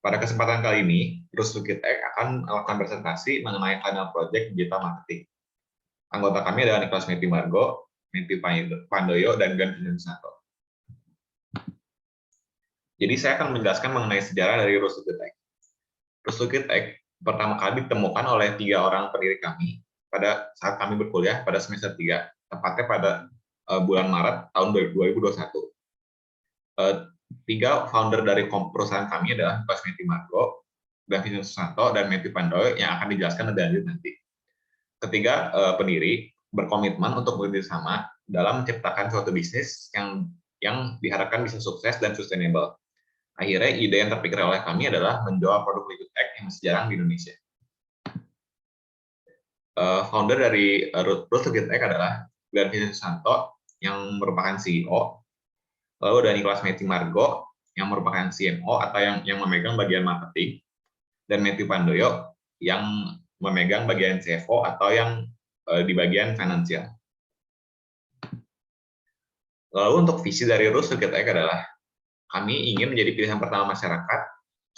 Pada kesempatan kali ini, Terus Bukit Egg akan melakukan presentasi mengenai final project digital marketing. Anggota kami adalah Niklas Meti Margo, Meti Pandoyo, dan Gan Sato. Jadi saya akan menjelaskan mengenai sejarah dari Terus Bukit Egg. Terus Bukit Egg pertama kali ditemukan oleh 3 orang pendiri kami pada saat kami berkuliah pada semester 3, tepatnya pada bulan Maret tahun 2021. 3 founder dari perusahaan kami adalah Niklas Meti Margo, dan Vincent Susanto, dan Matthew Pandoy yang akan dijelaskan lebih lanjut nanti. Ketiga pendiri berkomitmen untuk bekerjasama dalam menciptakan suatu bisnis yang diharapkan bisa sukses dan sustainable. Akhirnya ide yang terpikir oleh kami adalah menjual produk liquid egg yang masih jarang di Indonesia. Founder dari Roots Liquid Egg adalah Glenn Vincent Susanto yang merupakan CEO, lalu ada Niklas Meti Margo yang merupakan CMO atau yang memegang bagian marketing, dan Matthew Pandoyo yang memegang bagian CFO atau yang di bagian finansial. Lalu untuk visi dari Roots Liquid Egg adalah kami ingin menjadi pilihan pertama masyarakat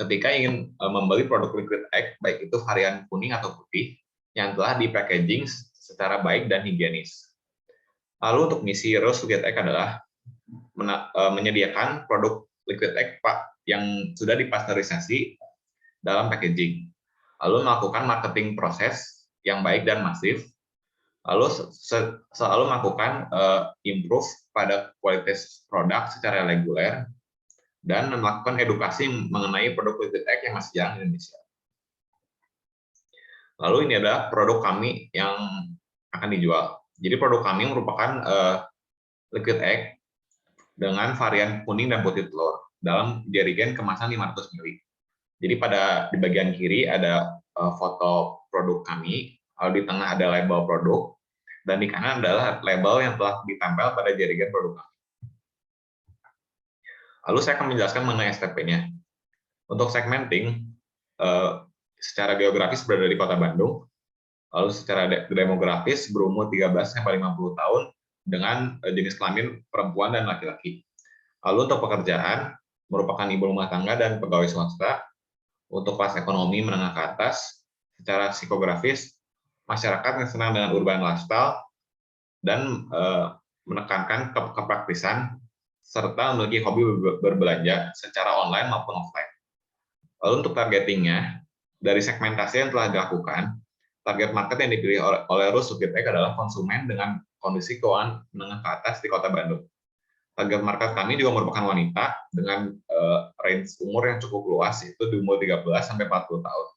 ketika ingin membeli produk liquid egg, baik itu varian kuning atau putih, yang telah di-packaging secara baik dan higienis. Lalu untuk misi Roots Liquid Egg adalah menyediakan produk liquid egg yang sudah dipasteurisasi dalam packaging, lalu melakukan marketing proses yang baik dan masif, lalu selalu melakukan improve pada kualitas produk secara reguler, dan melakukan edukasi mengenai produk liquid egg yang masih jarang di Indonesia. Lalu ini adalah produk kami yang akan dijual. Jadi produk kami merupakan liquid egg dengan varian kuning dan putih telur dalam jerigen kemasan 500 ml. Jadi di bagian kiri ada foto produk kami, lalu di tengah ada label produk, dan di kanan adalah label yang telah ditempel pada jerigen produk kami. Lalu saya akan menjelaskan mengenai STP-nya. Untuk segmenting, secara geografis berada di Kota Bandung, lalu secara demografis berumur 13-50 tahun dengan jenis kelamin perempuan dan laki-laki. Lalu untuk pekerjaan, merupakan ibu rumah tangga dan pegawai swasta. Untuk kelas ekonomi menengah ke atas, secara psikografis, masyarakat yang senang dengan urban lifestyle dan menekankan kepraktisan, serta memiliki hobi berbelanja secara online maupun offline. Lalu untuk targetingnya, dari segmentasi yang telah dilakukan, target market yang dipilih oleh Roots Liquid Egg adalah konsumen dengan kondisi keuangan menengah ke atas di Kota Bandung. Target market kami juga merupakan wanita dengan range umur yang cukup luas, yaitu di umur 13-40 tahun.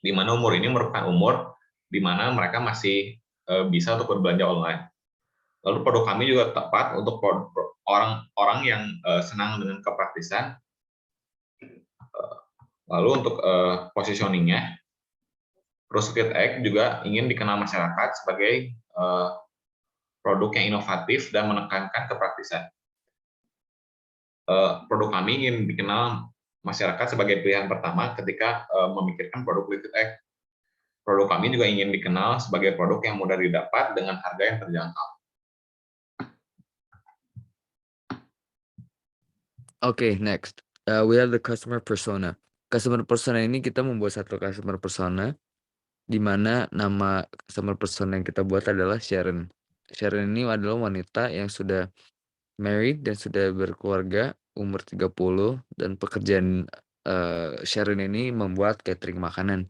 Di mana umur ini merupakan umur di mana mereka masih bisa untuk berbelanja online. Lalu produk kami juga tepat untuk orang-orang yang senang dengan kepraktisan. Lalu untuk positioningnya, Roots Liquid Egg juga ingin dikenal masyarakat sebagai produk yang inovatif dan menekankan kepraktisan. Produk kami ingin dikenal masyarakat sebagai pilihan pertama ketika memikirkan produk liquid egg. Produk kami juga ingin dikenal sebagai produk yang mudah didapat dengan harga yang terjangkau. Okay, next. We have the customer persona. Customer persona ini kita membuat satu customer persona, di mana nama customer persona yang kita buat adalah Sharon. Sharon ini adalah wanita yang sudah married dan sudah berkeluarga, umur 30, dan pekerjaan Sharon ini membuat catering makanan.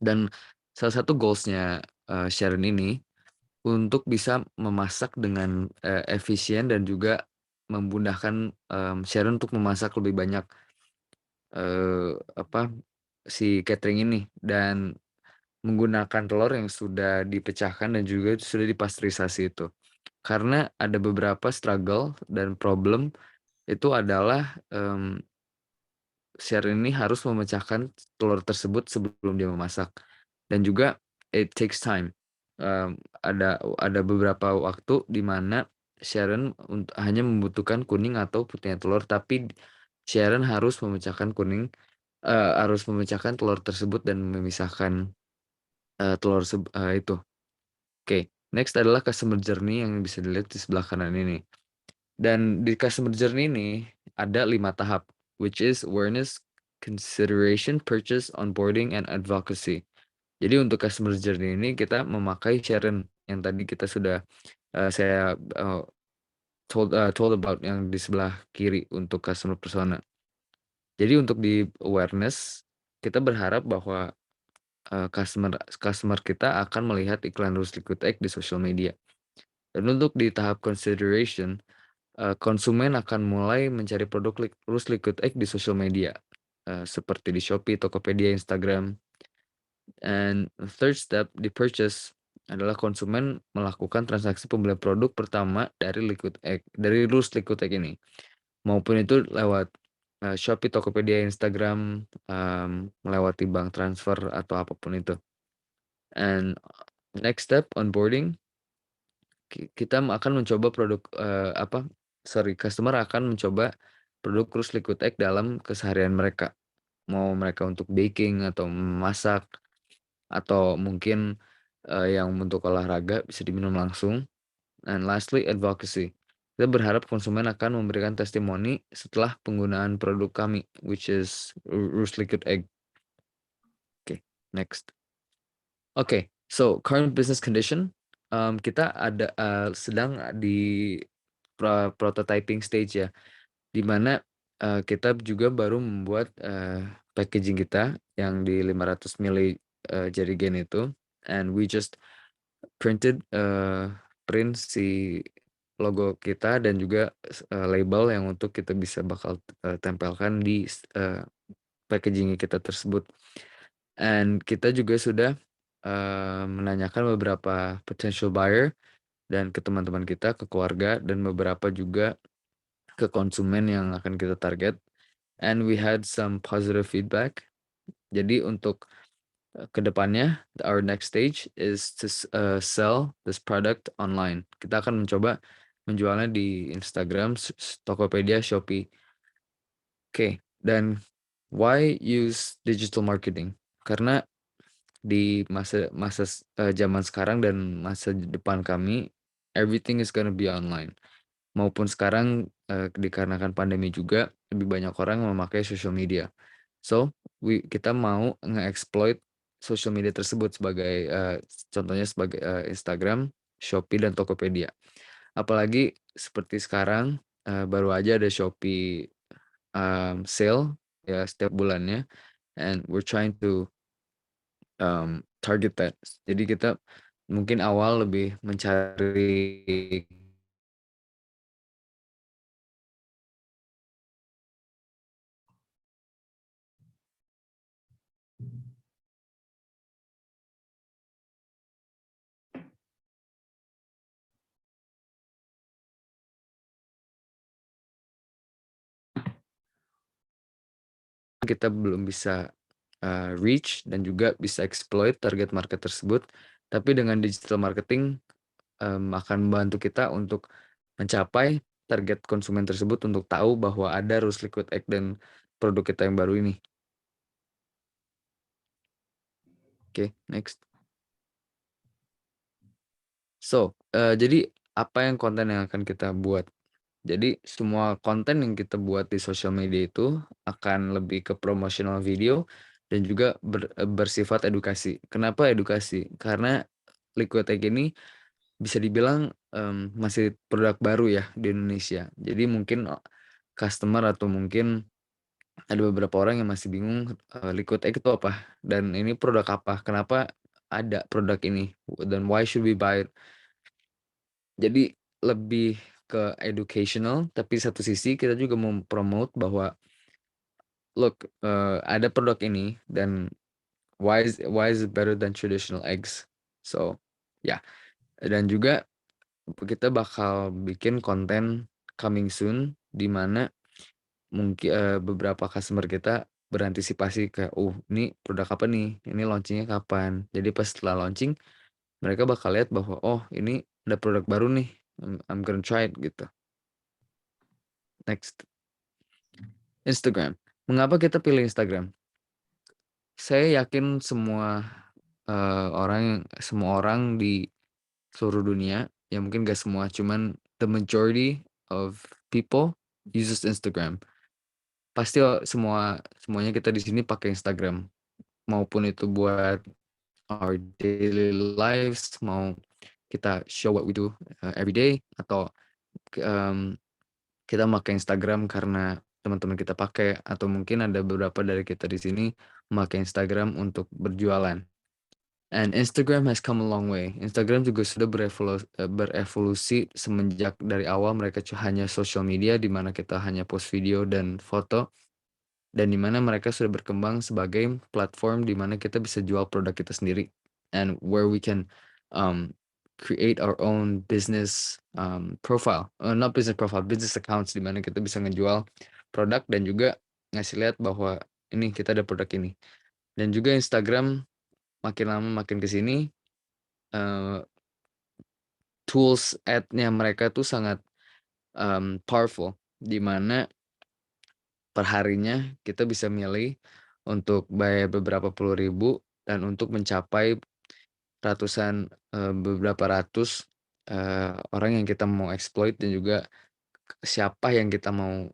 Dan salah satu goals-nya Sharon ini untuk bisa memasak dengan efisien dan juga memudahkan Sharon untuk memasak lebih banyak si catering ini, dan menggunakan telur yang sudah dipecahkan dan juga sudah dipasteurisasi itu. Karena ada beberapa struggle dan problem, itu adalah Sharon ini harus memecahkan telur tersebut sebelum dia memasak, dan juga it takes time. Ada beberapa waktu di mana Sharon hanya membutuhkan kuning atau putihnya telur, tapi Sharon harus memecahkan telur tersebut dan memisahkan telur itu. Oke, next adalah customer journey yang bisa dilihat di sebelah kanan ini. Dan di customer journey ini ada 5 tahap, which is awareness, consideration, purchase, onboarding, and advocacy. Jadi untuk customer journey ini kita memakai Sharon yang tadi kita sudah, saya, told about yang di sebelah kiri untuk customer persona. Jadi untuk di awareness, kita berharap bahwa, customer customer kita akan melihat iklan Rus Liquid Egg di social media. Dan untuk di tahap consideration, konsumen akan mulai mencari produk Rus Liquid Egg di social media, seperti di Shopee, Tokopedia, Instagram. And third step, di purchase adalah konsumen melakukan transaksi pembelian produk pertama dari Liquid Egg dari Rus Liquid Egg ini. Maupun itu lewat, Shopee, Tokopedia, Instagram, melewati bank transfer atau apapun itu. And next step, onboarding, kita akan mencoba produk, customer akan mencoba produk Rus Liquid Egg dalam keseharian mereka. Mau mereka untuk baking atau memasak, atau mungkin, yang untuk olahraga bisa diminum langsung. And lastly, advocacy. Kita berharap konsumen akan memberikan testimoni setelah penggunaan produk kami, which is Rus Liquid Egg. Oke, next. Oke, so current business condition, kita ada, sedang di prototyping stage ya, di mana, kita juga baru membuat, packaging kita yang di 500 mili, jerigen itu, and we just print si logo kita dan juga label yang untuk kita bisa bakal, tempelkan di packaging kita tersebut. And kita juga sudah, menanyakan beberapa potential buyer dan ke teman-teman kita, ke keluarga, dan beberapa juga ke konsumen yang akan kita target, and we had some positive feedback. Jadi untuk, ke depannya, our next stage is to sell this product online. Kita akan mencoba menjualnya di Instagram, Tokopedia, Shopee. Oke, dan why use digital marketing? Karena di zaman sekarang dan masa depan kami, everything is gonna be online. Maupun sekarang, dikarenakan pandemi juga, lebih banyak orang yang memakai social media. So, kita mau nge-exploit social media tersebut sebagai, contohnya sebagai, Instagram, Shopee, dan Tokopedia. Apalagi seperti sekarang, baru aja ada Shopee, sale ya setiap bulannya, and we're trying to, target that. Jadi kita mungkin awal lebih mencari kita belum bisa, reach dan juga bisa exploit target market tersebut, tapi dengan digital marketing, akan membantu kita untuk mencapai target konsumen tersebut untuk tahu bahwa ada Rus Liquid Egg dan produk kita yang baru ini. Oke, next. So, jadi apa yang konten yang akan kita buat? Jadi semua konten yang kita buat di sosial media itu akan lebih ke promotional video dan juga bersifat edukasi. Kenapa edukasi? Karena Liquid Egg ini bisa dibilang, masih produk baru ya di Indonesia. Jadi mungkin, customer atau mungkin ada beberapa orang yang masih bingung, Liquid Egg itu apa? Dan ini produk apa? Kenapa ada produk ini? Dan why should we buy it? Jadi lebih ke educational, tapi di satu sisi kita juga promote bahwa, "Look, ada produk ini dan why is it better than traditional eggs?" So, ya, dan juga kita bakal bikin konten coming soon di mana beberapa customer kita berantisipasi kayak, "Oh, ini produk apa nih? Ini launching-nya kapan?" Jadi pas setelah launching, mereka bakal lihat bahwa, "Oh, ini ada produk baru nih, I'm gonna try it," gitu. Next, Instagram. Mengapa kita pilih Instagram? Saya yakin semua orang di seluruh dunia, ya mungkin gak semua, cuman the majority of people uses Instagram. pasti semuanya kita di sini pakai Instagram, maupun itu buat our daily lives, mau kita show what we do, every day, atau mmm, kita pakai Instagram karena teman-teman kita pakai, atau mungkin ada beberapa dari kita di sini memakai Instagram untuk berjualan. And Instagram has come a long way. Instagram juga sudah berevolusi semenjak dari awal mereka hanya social media di mana kita hanya post video dan foto, dan di mana mereka sudah berkembang sebagai platform di mana kita bisa jual produk kita sendiri, and where we can, um, create our own business, profile, not business profile, business accounts, di mana kita bisa ngejual produk dan juga ngasih lihat bahwa ini kita ada produk ini. Dan juga Instagram makin lama makin ke sini, eee, tools ad-nya mereka tuh sangat, powerful, di mana perharinya kita bisa milih untuk bayar beberapa puluh ribu dan untuk mencapai beberapa ratus, orang yang kita mau exploit, dan juga siapa yang kita mau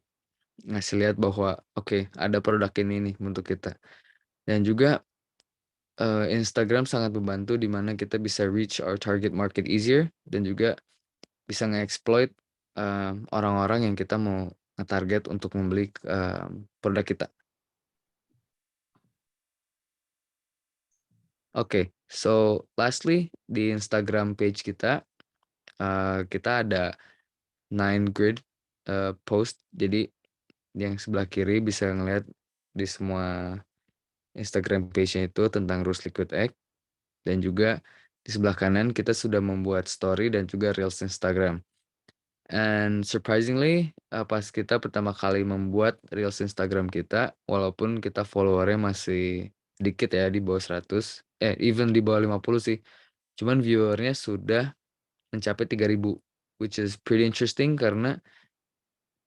ngasih lihat bahwa, oke, ada produk ini nih untuk kita. Dan juga, Instagram sangat membantu di mana kita bisa reach our target market easier, dan juga bisa nge-exploit, orang-orang yang kita mau nge-target untuk membeli, produk kita. Oke, so lastly di Instagram page kita, kita ada 9 grid, post. Jadi yang sebelah kiri bisa ngelihat di semua Instagram page-nya itu tentang Rus Liquid Egg, dan juga di sebelah kanan kita sudah membuat story dan juga reels Instagram. And surprisingly, pas kita pertama kali membuat reels Instagram kita, walaupun kita follower-nya masih dikit ya, di bawah 100, even di bawah 50 sih, cuman viewer-nya sudah mencapai 3.000, which is pretty interesting karena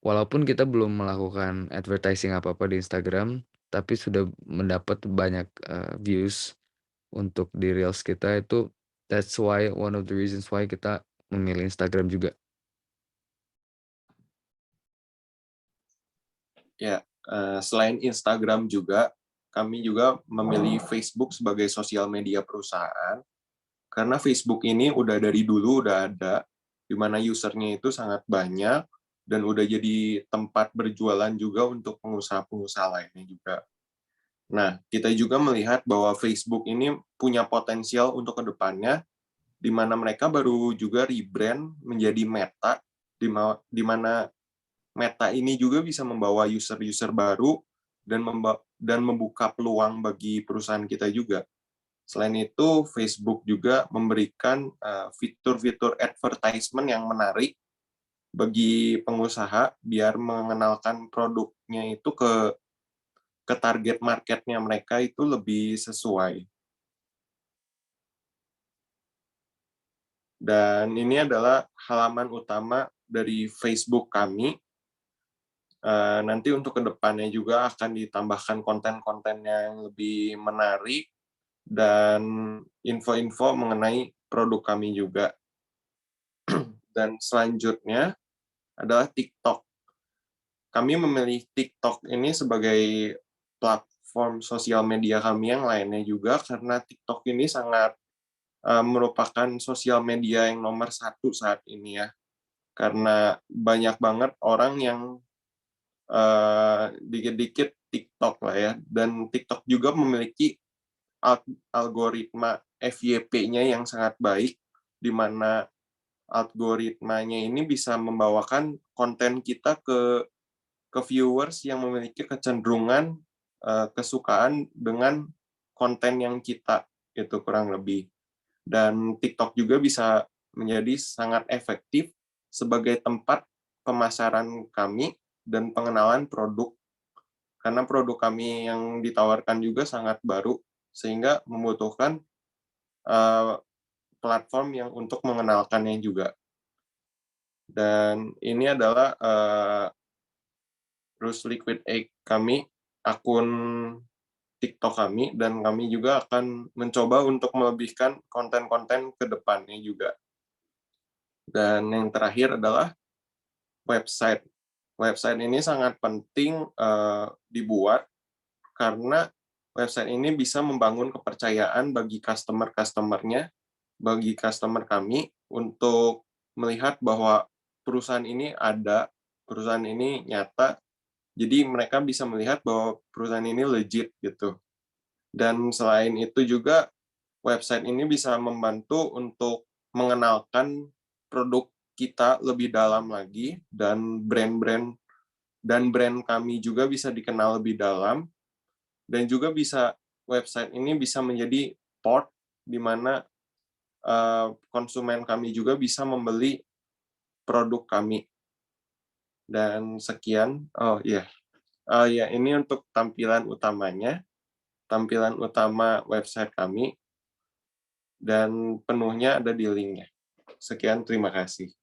walaupun kita belum melakukan advertising apa-apa di Instagram, tapi sudah mendapat banyak, views untuk di reels kita itu. That's why one of the reasons why kita memilih Instagram juga. Ya, selain Instagram juga, kami juga memilih Facebook sebagai sosial media perusahaan, karena Facebook ini udah dari dulu udah ada, di mana usernya itu sangat banyak, dan udah jadi tempat berjualan juga untuk pengusaha-pengusaha lainnya juga. Nah, kita juga melihat bahwa Facebook ini punya potensial untuk kedepannya, di mana mereka baru juga rebrand menjadi Meta, di mana Meta ini juga bisa membawa user-user baru dan membuka peluang bagi perusahaan kita juga. Selain itu, Facebook juga memberikan fitur-fitur advertisement yang menarik bagi pengusaha biar mengenalkan produknya itu ke target marketnya mereka itu lebih sesuai. Dan ini adalah halaman utama dari Facebook kami. Nanti untuk kedepannya juga akan ditambahkan konten-konten yang lebih menarik dan info-info mengenai produk kami juga. Dan selanjutnya adalah TikTok. Kami memilih TikTok ini sebagai platform sosial media kami yang lainnya juga karena TikTok ini sangat merupakan sosial media yang nomor satu saat ini ya. Karena banyak banget orang yang dikit-dikit TikTok lah ya. Dan TikTok juga memiliki algoritma FYP-nya yang sangat baik, di mana algoritmanya ini bisa membawakan konten kita ke viewers yang memiliki kecenderungan kesukaan dengan konten yang kita, itu kurang lebih. Dan TikTok juga bisa menjadi sangat efektif sebagai tempat pemasaran kami dan pengenalan produk, karena produk kami yang ditawarkan juga sangat baru, sehingga membutuhkan platform yang untuk mengenalkannya juga. Dan ini adalah Rus Liquid Egg kami, akun TikTok kami, dan kami juga akan mencoba untuk melebihkan konten-konten ke depannya juga. Dan yang terakhir adalah website. Website ini sangat penting dibuat karena website ini bisa membangun kepercayaan bagi customer-customer-nya, bagi customer kami untuk melihat bahwa perusahaan ini ada, perusahaan ini nyata, jadi mereka bisa melihat bahwa perusahaan ini legit gitu. Dan selain itu juga website ini bisa membantu untuk mengenalkan produk kita lebih dalam lagi dan brand kami juga bisa dikenal lebih dalam, dan juga website ini bisa menjadi port di mana konsumen kami juga bisa membeli produk kami. Dan sekian. Oh iya. Ya, ini untuk tampilan utamanya, tampilan utama website kami, dan penuhnya ada di linknya. Sekian, terima kasih.